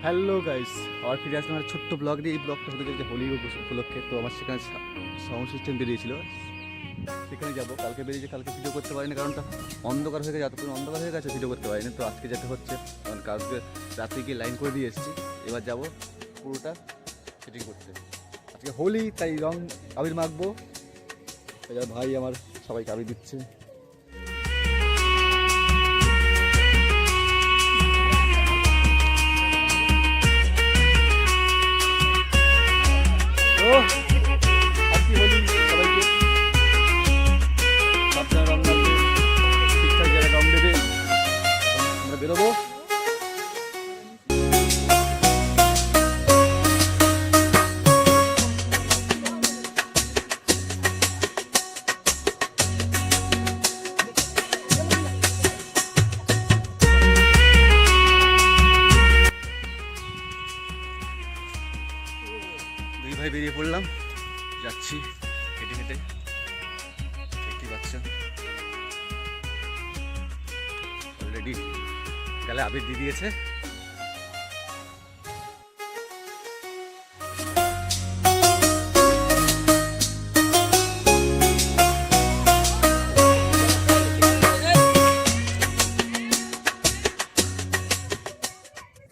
Hello guys, আবার ফিরে আসলাম আমার ছোট্ট ব্লগ দিয়ে। এই ব্লগটা হতে চলছে হোলি উপলক্ষে। তো আমার সেখানে সাউন্ড সিস্টেম বেরিয়েছিল, সেখানে যাবো। কালকে বেরিয়েছে, কালকে ভিডিও করতে পারিনি, কারণটা অন্ধকার হয়ে গেছে, যতক্ষণ অন্ধকার হয়ে গেছে ভিডিও করতে পারিনি। তো আজকে যেতে হচ্ছে, কারণ কালকে রাতে গিয়ে লাইন করে দিয়ে এসেছি। এবার যাবো পুরোটা সেটিং করতে। আজকে হোলি, তাই রং আবির মাখবো। এবার ভাই আমার সবাইকে আবির দিচ্ছে। তো হ্যাপি হোলি সবাইকে। আপনারা রং মারবে, ঠিকঠাক জায়গায় রং দেবে। এখন আমরা বেরোবো। দুই ভাই বেরিয়ে পড়লাম, যাচ্ছি হেঁটে হেঁটে। দেখতে পাচ্ছেন অলরেডি গালে আবির দিয়ে দিয়েছে।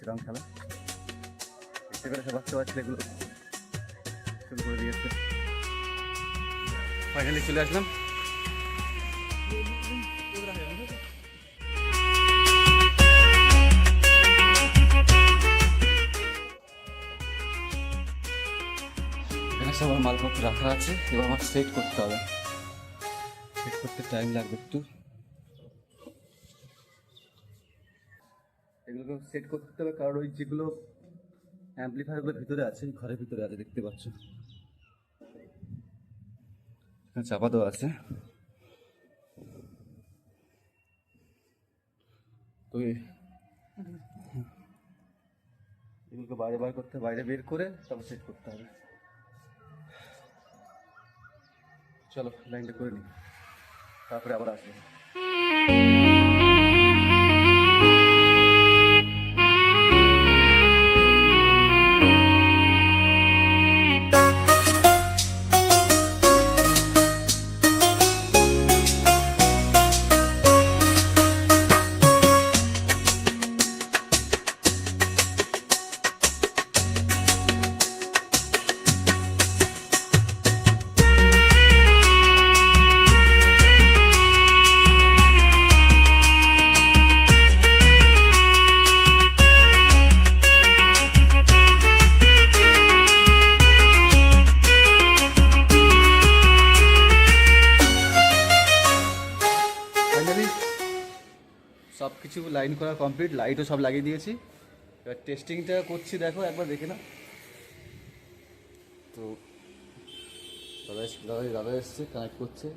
রং খেলা দেখতে পেরে সব বাচ্চা বাচ্চা এগুলো শুরু করে দিয়েছে। ফাইনালি চলে আসলাম। এখানে সব আমার মালপত্র রাখা আছে, এবার আমার সেট করতে হবে। সেট করতে টাইম লাগবে একটু। এগুলোকে সেট করতে হবে, কারণ ওই যেগুলো অ্যাম্পলিফায়ারগুলো ভিতরে আছে, ঘরের ভিতরে আছে, দেখতে পাচ্ছ। এখানে চাপা দেওয়া আছে। তো এগুলোকে বাইরে বার করতে হবে, বাইরে বের করে তারপর সেট করতে হবে। চলো লাইনটা করে নিই, তারপরে আবার আসবো। ফাইনালি সব কিছু লাইন করা কমপ্লিট, লাইটও সব লাগিয়ে দিয়েছি। এবার টেস্টিংটা করছি, দেখো একবার দেখে না। তো দাদা এসছে, কানেক্ট করছে,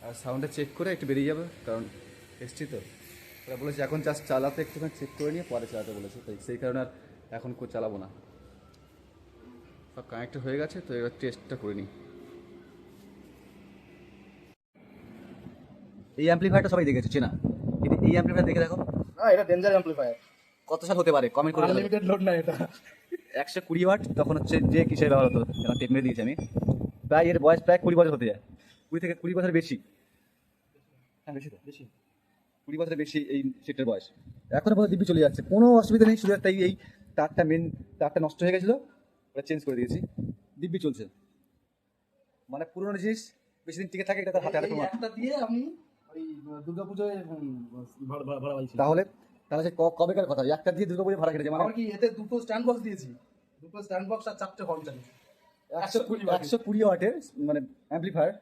আর সাউন্ডটা চেক করে একটু বেরিয়ে যাবে, কারণ এসছি তো। ওরা বলেছে এখন জাস্ট চালাতে একটুখানি চেক করে নিয়ে পরে চালাতে বলেছে, তাই সেই কারণে আর এখন চালাবো না। সব কানেক্ট হয়ে গেছে, তো এবার টেস্টটা করে নিই। এই অ্যাম্পলিফায়ারটা সবাই দেখেছে চেনা, কিন্তু এই অ্যাম্পলিফায়ার দেখে দেখো। না, এটা ডেঞ্জার অ্যাম্পলিফায়ার। কত সাল হতে পারে কমেন্ট করে জানাবে। আনলিমিটেড লোড না এটা। 120 ওয়াট, তখন হচ্ছে যে কিসের ব্যবহার হতো, এখন টেপ মেরে দিয়েছি আমি। প্রায় এর বয়স প্রায় 20 বছর হতে যায়, 20 থেকে 20 বছর বেশি। হ্যাঁ বেশি তো, বেশি 20 বছরের বেশি এই সেটের বয়স। এখনো পর্যন্ত দিব্যি চলে যাচ্ছে, কোনো অসুবিধা নেই। শুধু একটা এই তারটা, মেন তারটা নষ্ট হয়ে গেছিলো, ওটা চেঞ্জ করে দিয়েছি, দিব্যি চলছে। মানে পুরোনো জিনিস বেশি দিন টিকে থাকে, এটা তার হাতে হাতে প্রমাণ। একটা দিয়ে আমি ওই দুর্গাপূজায় ভাড়া পাইছি। তাহলে তাহলে সে কবেকার কথা, একটা দিয়ে দুর্গাপুজো ভাড়া কেটেছে। মানে আমার কি এতে দুটো স্ট্যান্ড বক্স দিয়েছি, দুটো স্ট্যান্ড বক্স আর 4টে হর্ন চালিয়েছি। 120 ওয়াটের মানে অ্যাম্পলিফায়ার,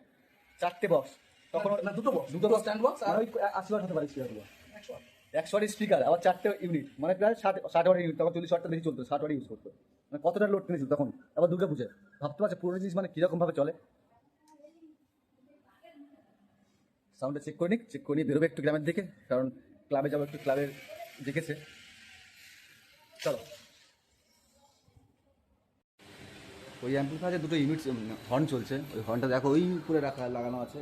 4টে বক্স, তখন না, দুটো বক্স, দুটো বক্স স্ট্যান্ড বক্স আর ওই 80 ওয়াট হতে পারে স্পিকারগুলো। 100 100 ওয়াটের স্পিকার, আবার 4টে ইউনিট, মানে প্রায় 60 ওয়াটের ইউনিট। তখন 40 ওয়াটটা বেশি চলতো, 60 ওয়াট ইউজ করতো। মানে কতটা লোড টেনেছিল তখন, আবার দুর্গাপূজায়। ভাবতে পারছে পুরোনো জিনিস মানে কীরকম ভাবে চলে। সাউন্ডটা চেক করে নিই, চেক করে নিয়ে বেরোবে একটু গ্রামের দিকে, কারণ ক্লাবে যাবো, একটু ক্লাবের দেখেছে। চলো। ওই অ্যাম্পলিফায়ারে দুটো ইউনিট হর্ন চলছে, ওই হর্নটা দেখো ওই উপরে লাগানো আছে।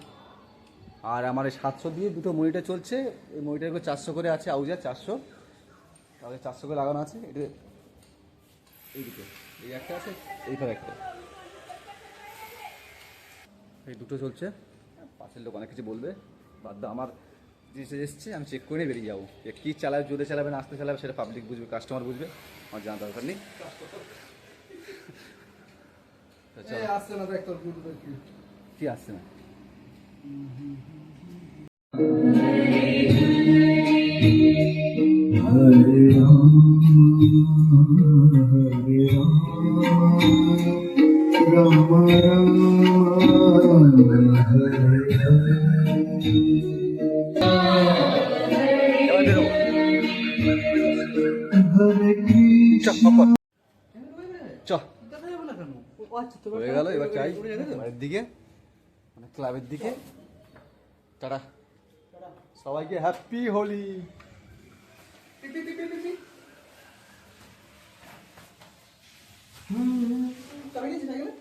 আর আমার এই 700 দিয়ে দুটো মনিটর চলছে, ওই মনিটরগুলো 400 করে আছে, আউজার 400। তাহলে 400 করে লাগানো আছে এটা এইদিকে, এই একটা আছে এইখানে একটা, এই দুটো চলছে। পাশের লোক অনেক কিছু বলবে, বাদ দাও, আমার জিনিস এসছে আমি চেক করে বেরিয়ে যাবো। কী চালাবে, জোরে চালাবে না আস্তে চালাবে সেটা পাবলিক বুঝবে, কাস্টমার বুঝবে, আমার জানা দরকার নেই। আসছে না দেখ তোর ব্লুটুথের কি কি আসছে না? চ দেখা যাবে না কেন? ও আচ্ছা, হয়ে গেল, এবার চাই বাড়ির দিকে, মানে ক্লাবের দিকে। টাটা সবাইকে, হ্যাপি হোলি। চাবি নিয়েছি সাইকেলে?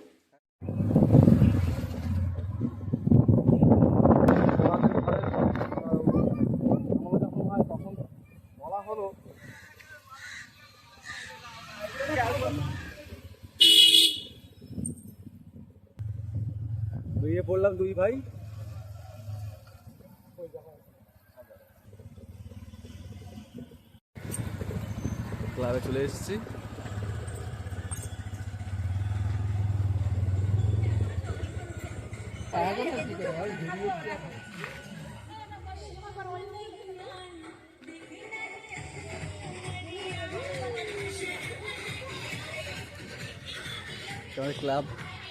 বলা হলো বেরিয়ে পড়লাম দুই ভাই। ক্লাবে চলে এসেছি। ক্লাব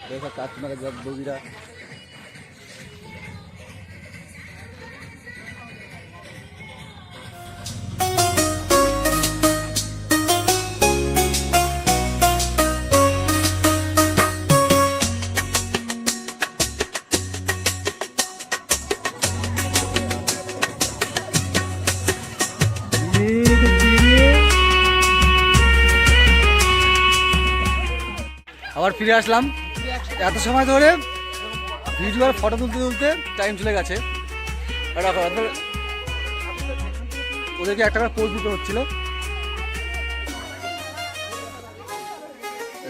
দেখা কাস্টমারের জব বগিরা আবার ফিরে আসলাম। এত সময় ধরে ভিডিও আর ফটো তুলতে তুলতে টাইম চলে গেছে। ওদেরকে একটা করে পোজ দিতে হচ্ছিল।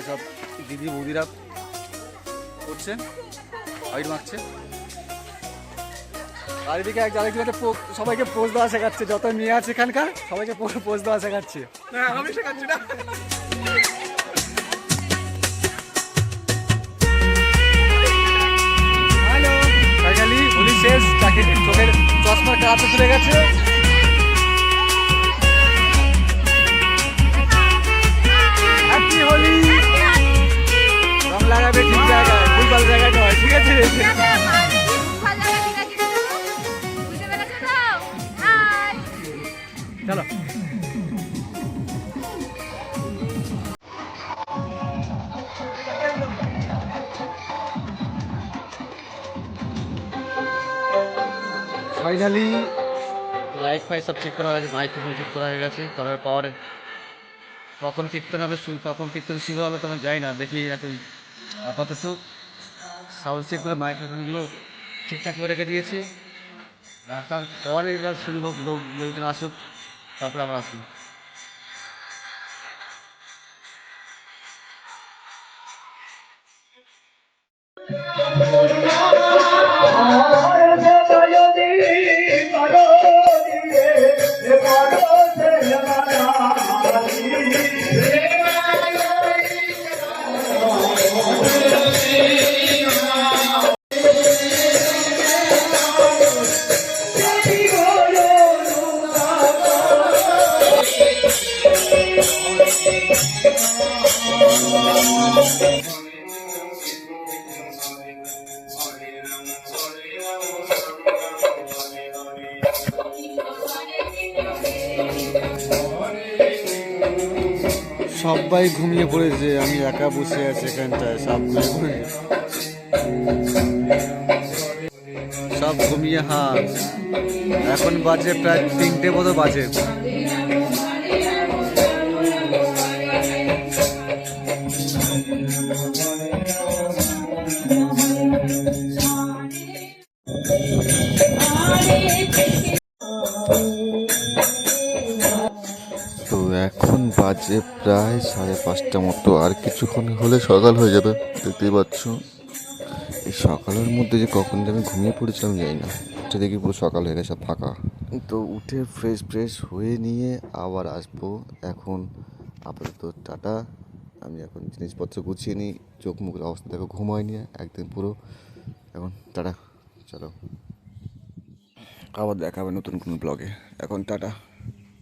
এসব দিদি বৌদিরা করছে, হাইট মারছে। আর এদিকে এক জায়গায় সবাইকে পোজ দেওয়া শেখাচ্ছে, যত মেয়ে আছে এখানকার সবাইকে পোজ দেওয়া শেখাচ্ছে। আমি শেখাচ্ছি না। ফাইনালি হোলি শেষ, চোখের চশমার কাছে চলে গেছে। হ্যাপি হোলি। রং লাগাবে ঠিক জায়গায়, ভুলভাল জায়গায় নয়, ঠিক আছে? চলো ফাইনালি লাইট ফাইট সব চেক করা হয়েছে, মাইক চেক করা হয়ে গেছে, করার পরে কখন কীর্তন হবে, কখন কীর্তন শুরু হবে তখন যাই না, দেখি এখন আপাতত সাউন্ড চেক করে মাইক্রোফোনগুলো ঠিকঠাক করে রেখে দিয়েছি। রাখার পরে এবার শুরু হোক, লোকজন আসুক, তারপরে আমরা আসি। সবাই ঘুমিয়ে পড়েছে, আমি একা বসে আছি এখানটায়, সব ঘুমিয়ে হাত। এখন বাজে প্রায় 3টে মতো বাজে। তো এখন বাজে প্রায় 5:30 মতো, আর কিছুক্ষণ হলে সকাল হয়ে যাবে। দেখতেই পাচ্ছ এই সকালের মধ্যে যে কখন যে আমি ঘুমিয়ে পড়েছিলাম জানি না, উঠে দেখি পুরো সকাল হয়ে গেছে ফাঁকা। তো উঠে ফ্রেশ হয়ে নিয়ে আবার আসবো। এখন আপাতত টাটা। আমি এখন জিনিসপত্র গুছিয়ে নিই, চোখ মুখের অবস্থা দেখো, ঘুম হয়নি একদিন পুরো। এখন টাটা, চলো আবার দেখা হবে নতুন কোনো ব্লগে। এখন টাটা।